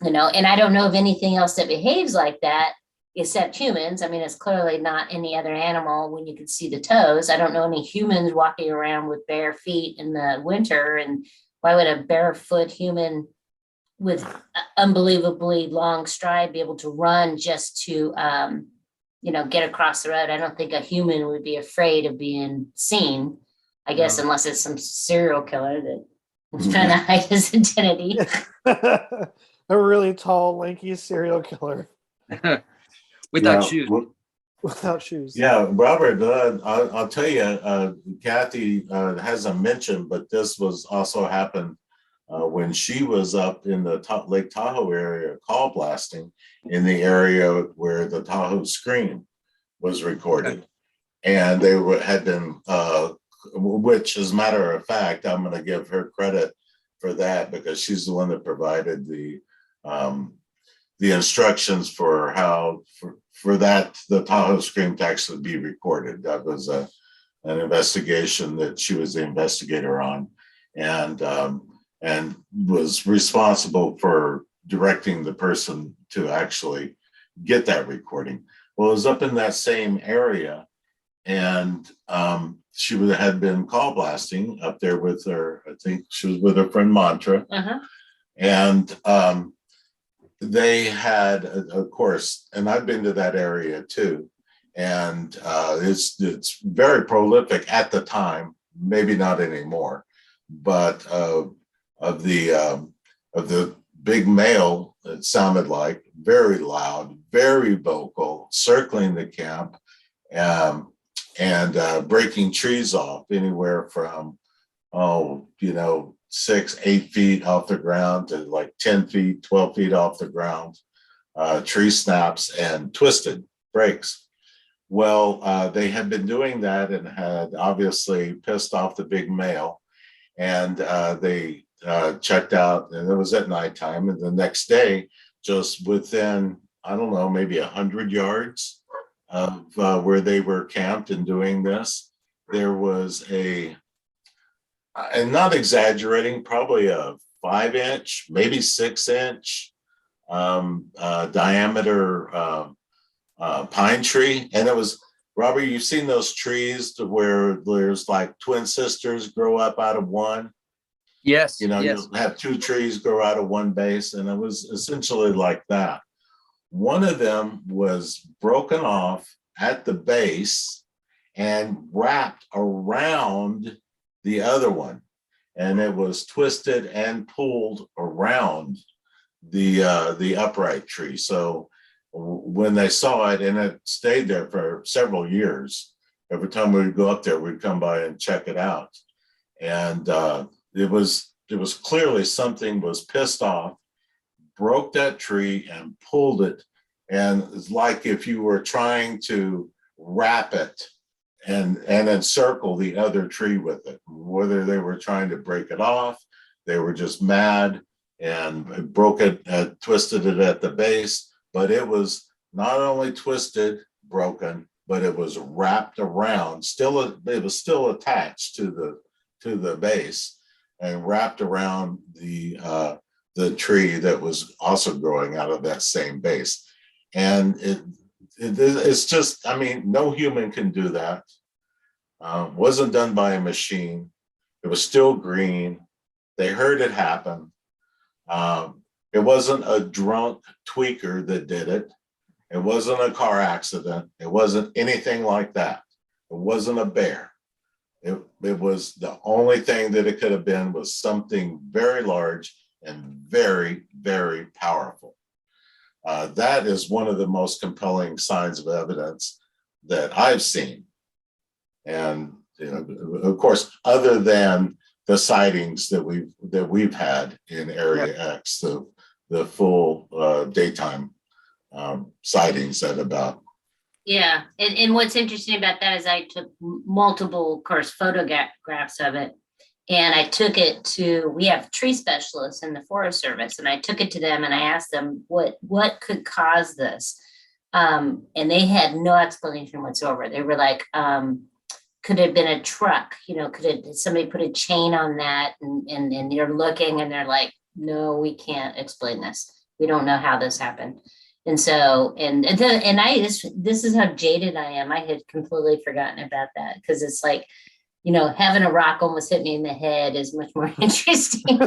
I don't know of anything else that behaves like that except humans. I mean, it's clearly not any other animal when you can see the toes. I don't know any humans walking around with bare feet in the winter. And why would a barefoot human with unbelievably long stride be able to run just to, get across the road? I don't think a human would be afraid of being seen, I guess, unless it's some serial killer that was trying to hide his identity. A really tall, lanky serial killer. Without shoes. Without shoes. Yeah, Robert, I'll tell you, Kathy hasn't mentioned, but this was also happened when she was up in the Lake Tahoe area, call blasting in the area where the Tahoe Scream was recorded. Okay. And they had been, which as a matter of fact, I'm going to give her credit for that because she's the one that provided the instructions for how for the Tahoe Scream to actually be recorded. That was an investigation that she was the investigator on, and was responsible for directing the person to actually get that recording. Well, it was up in that same area, and she had been call blasting up there with her. I think she was with her friend Mantra, and they had, of course, and I've been to that area too, and it's very prolific at the time, maybe not anymore, but of the big male, it sounded like very loud, very vocal, circling the camp, and breaking trees off anywhere from 6-8 feet off the ground to like 10 feet, 12 feet off the ground, tree snaps and twisted breaks. Well, they had been doing that and had obviously pissed off the big male, and they checked out, and it was at nighttime. And the next day, just within, I don't know, maybe 100 yards of where they were camped and doing this, there was and not exaggerating, probably a 5-inch, maybe 6-inch diameter pine tree. And it was, Robert, you've seen those trees to where there's like twin sisters grow up out of one? Yes. You'll have 2 trees grow out of one base, and it was essentially like that. One of them was broken off at the base and wrapped around the other one, and it was twisted and pulled around the upright tree. So when they saw it, and it stayed there for several years. Every time we would go up there, we'd come by and check it out. And it was clearly something was pissed off, broke that tree and pulled it. And it's like if you were trying to wrap it and encircle the other tree with it, whether they were trying to break it off, they were just mad and broke it, twisted it at the base. But it was not only twisted, broken, but it was wrapped around. It was still attached to the base and wrapped around the tree that was also growing out of that same base. And it's just, I mean, no human can do that. Wasn't done by a machine. It was still green. They heard it happen. It wasn't a drunk tweaker that did it. It wasn't a car accident. It wasn't anything like that. It wasn't a bear. It was the only thing that it could have been was something very large and very, very powerful. That is one of the most compelling signs of evidence that I've seen. And of course, other than the sightings that we've had in Area X, the full daytime sightings at about. Yeah, and what's interesting about that is I took multiple, of course, photographs of it, and I took it to, we have tree specialists in the Forest Service, and I took it to them and I asked them what could cause this, and they had no explanation whatsoever. They were like, could it have been a truck? Did somebody put a chain on that? And you're looking and they're like, no, we can't explain this. We don't know how this happened. And so, this is how jaded I am. I had completely forgotten about that because it's like, having a rock almost hit me in the head is much more interesting.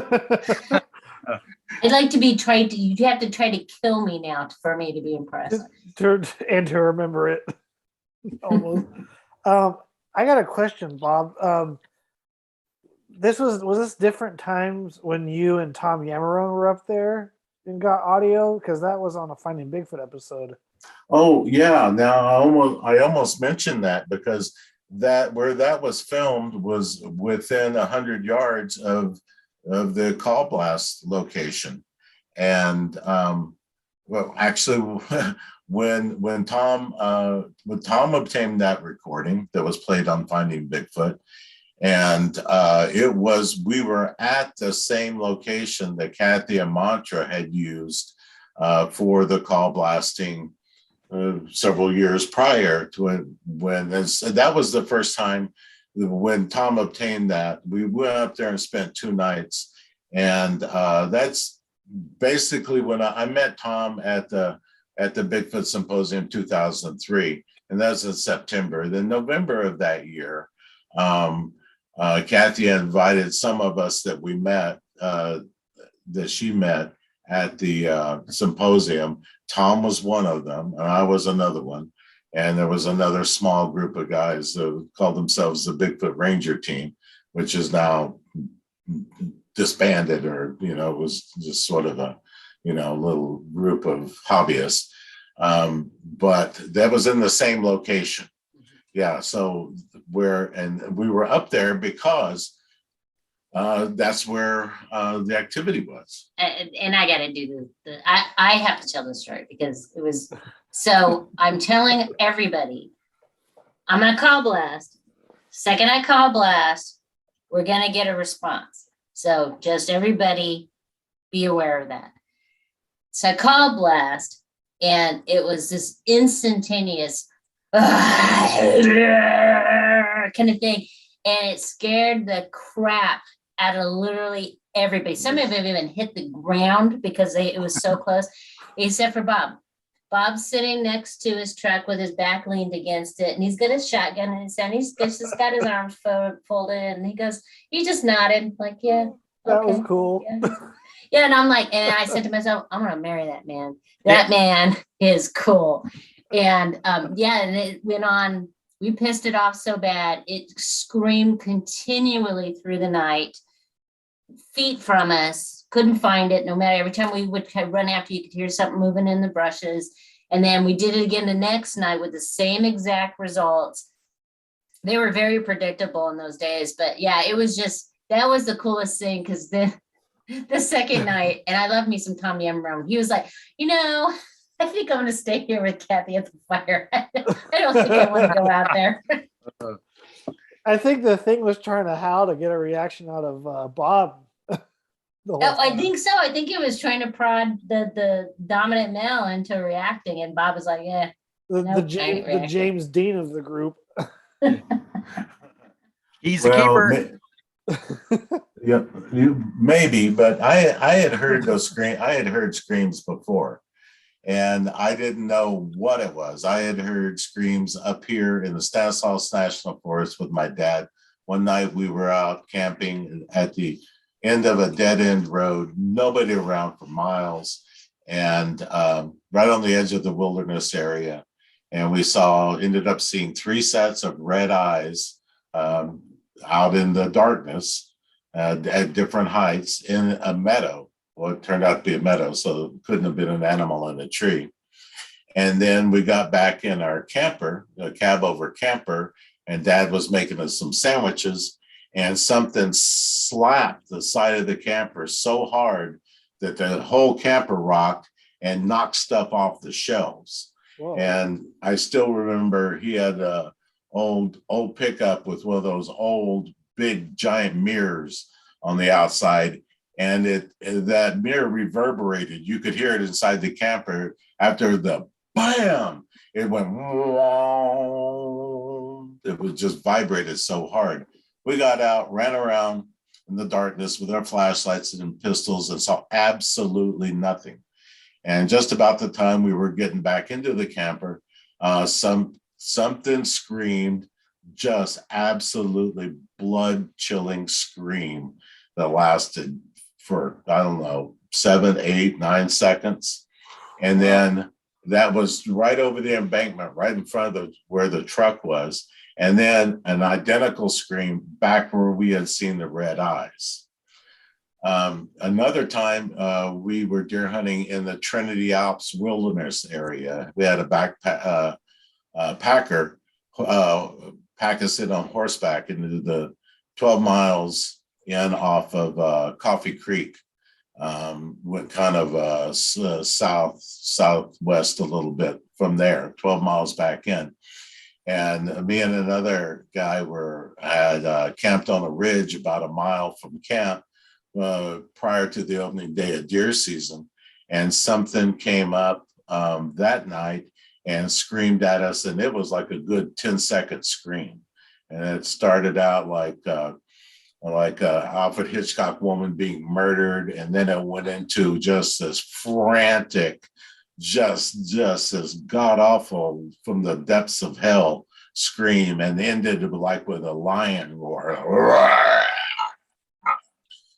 I'd like to be you'd have to try to kill me now for me to be impressed. And to remember it. Almost. I got a question, Bob. Was this different times when you and Tom Yamarone were up there and got audio? Because that was on a Finding Bigfoot episode. Oh yeah. Now I almost mentioned that because where that was filmed was within 100 yards of the call blast location. And well, actually, when Tom obtained that recording that was played on Finding Bigfoot, and we were at the same location that Kathy and Mantra had used for the call blasting several years prior to when that was the first time when Tom obtained that. We went up there and spent 2 nights, and that's basically when I met Tom at the Bigfoot Symposium 2003, and that was in September. Then November of that year, Kathy invited some of us that we met, that she met at the symposium. Tom was one of them, and I was another one. And there was another small group of guys that called themselves the Bigfoot Ranger Team, which is now disbanded, or, was just sort of a, little group of hobbyists. But that was in the same location. Yeah. So we were up there because that's where the activity was. And I got to do I have to tell this story because it was, so I'm telling everybody, I'm going to call blast. Second I call blast, we're going to get a response. So just everybody be aware of that. So I call blast, and it was this instantaneous kind of thing. And it scared the crap out of literally everybody. Some of them even hit the ground because it was so close, except for Bob. Bob's sitting next to his truck with his back leaned against it, and he's got his shotgun in his hand. He's just got his arms folded, and he just nodded like, yeah. That was cool. Yeah, and I'm like, and I said to myself, I'm gonna marry that man. That man is cool. And and it went on. We pissed it off so bad, it screamed continually through the night, feet from us, couldn't find it. No matter, every time we would run after, you could hear something moving in the brushes. And then we did it again the next night with the same exact results. They were very predictable in those days, but yeah, it was just, that was the coolest thing, because the second night, and I love me some Tom Yum Rum, he was like, I think I'm going to stay here with Kathy at the fire. I don't think I want to go out there. I think the thing was trying to howl to get a reaction out of Bob. I think so. I think it was trying to prod the dominant male into reacting, and Bob was like, "Yeah." The James Dean of the group. He's the keeper. Yeah, maybe, but I had heard those screams. I had heard screams before, and I didn't know what it was. I had heard screams up here in the Stanislaus National Forest with my dad. One night we were out camping at the end of a dead end road, nobody around for miles, and right on the edge of the wilderness area. And we ended up seeing 3 sets of red eyes out in the darkness at different heights in a meadow. Well, it turned out to be a meadow, so it couldn't have been an animal in a tree. And then we got back in our camper, a cab over camper, and Dad was making us some sandwiches, and something slapped the side of the camper so hard that the whole camper rocked and knocked stuff off the shelves. Whoa. And I still remember he had a old pickup with one of those old big giant mirrors on the outside, and that mirror reverberated. You could hear it inside the camper. After the bam, it went, it was just vibrated so hard. We got out, ran around in the darkness with our flashlights and pistols, and saw absolutely nothing. And just about the time we were getting back into the camper, something screamed, just absolutely blood-chilling scream that lasted for, I don't know, 7, 8, 9 seconds. And then that was right over the embankment, right in front of where the truck was. And then an identical scream back where we had seen the red eyes. Another time, we were deer hunting in the Trinity Alps wilderness area. We had a packer pack us in on horseback into the 12 miles in off of Coffee Creek. Went kind of southwest a little bit from there, 12 miles back in. And me and another guy had camped on a ridge about a mile from camp prior to the opening day of deer season. And something came up that night and screamed at us. And it was like a good 10-second scream. And it started out like a Alfred Hitchcock woman being murdered. And then it went into just this frantic, just as god awful from the depths of hell scream, and ended like with a lion roar.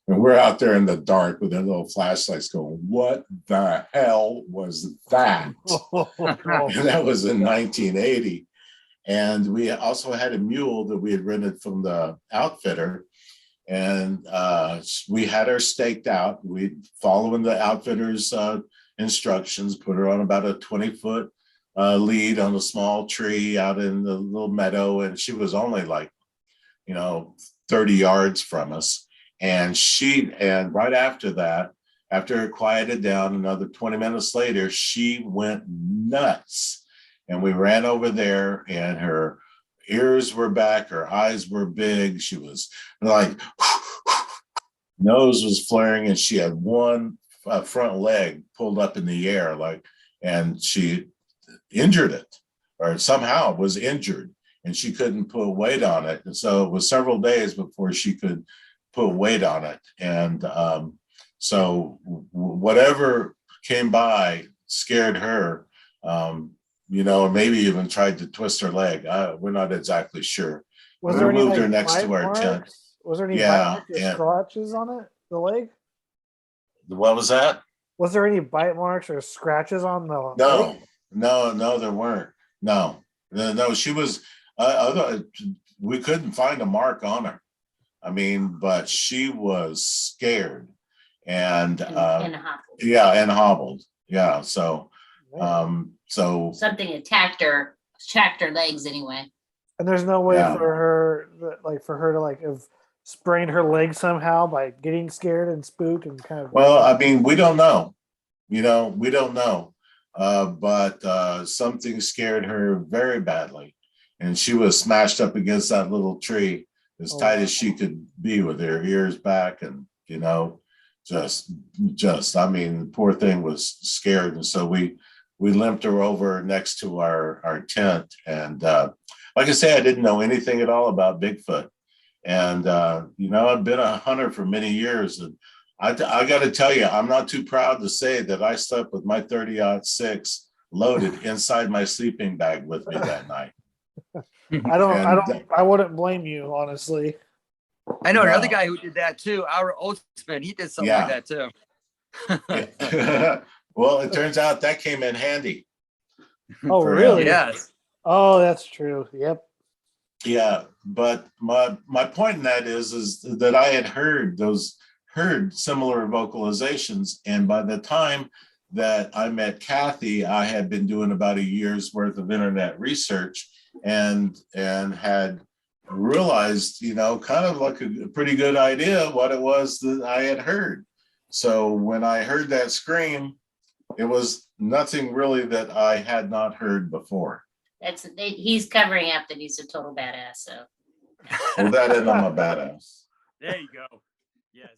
And we're out there in the dark with our little flashlights going, what the hell was that? And that was in 1980. And we also had a mule that we had rented from the outfitter. And we had her staked out. We following the outfitter's instructions, put her on about a 20-foot lead on a small tree out in the little meadow. And she was only like, 30 yards from us. And right after that, after it quieted down, another 20 minutes later, she went nuts. And we ran over there, and her ears were back, her eyes were big. She was like, nose was flaring, and she had one front leg pulled up in the air, and she injured it, or somehow was injured, and she couldn't put weight on it. And so it was several days before she could put weight on it. And so whatever came by scared her, maybe even tried to twist her leg. We're not exactly sure. We moved her next to our tent. Was there any bite marks or scratches on it, the leg? What was that? Was there any bite marks or scratches on the leg? No, there weren't. No, she was, we couldn't find a mark on her. I mean, but she was scared and hobbled. And hobbled. Yeah. So So Something attacked her legs anyway. And there's no way Yeah. for her to like have sprained her leg somehow by getting scared and spooked and kind of. well, I mean, we don't know. We don't know. But something scared her very badly, and she was smashed up against that little tree as tight as she could be with her ears back, and just I mean, the poor thing was scared, and so we limped her over next to our tent, and like I say, I didn't know anything at all about Bigfoot, and I've been a hunter for many years, and I got to tell you, I'm not too proud to say that I slept with my 30-06 loaded inside my sleeping bag with me that night. I wouldn't blame you, honestly. I know another No. guy who did that too. Our Oatsman, he did something Yeah. like that too. Well, it turns out that came in handy. Oh, For really? him. Yes. Oh, that's true. Yep. Yeah, but my point in that is that I had heard similar vocalizations, and by the time that I met Kathy, I had been doing about a year's worth of internet research and had realized, kind of like a pretty good idea what it was that I had heard. So when I heard that scream, it was nothing really that I had not heard before. He's covering up that he's a total badass. So Well, that and I'm a badass. There you go. Yes.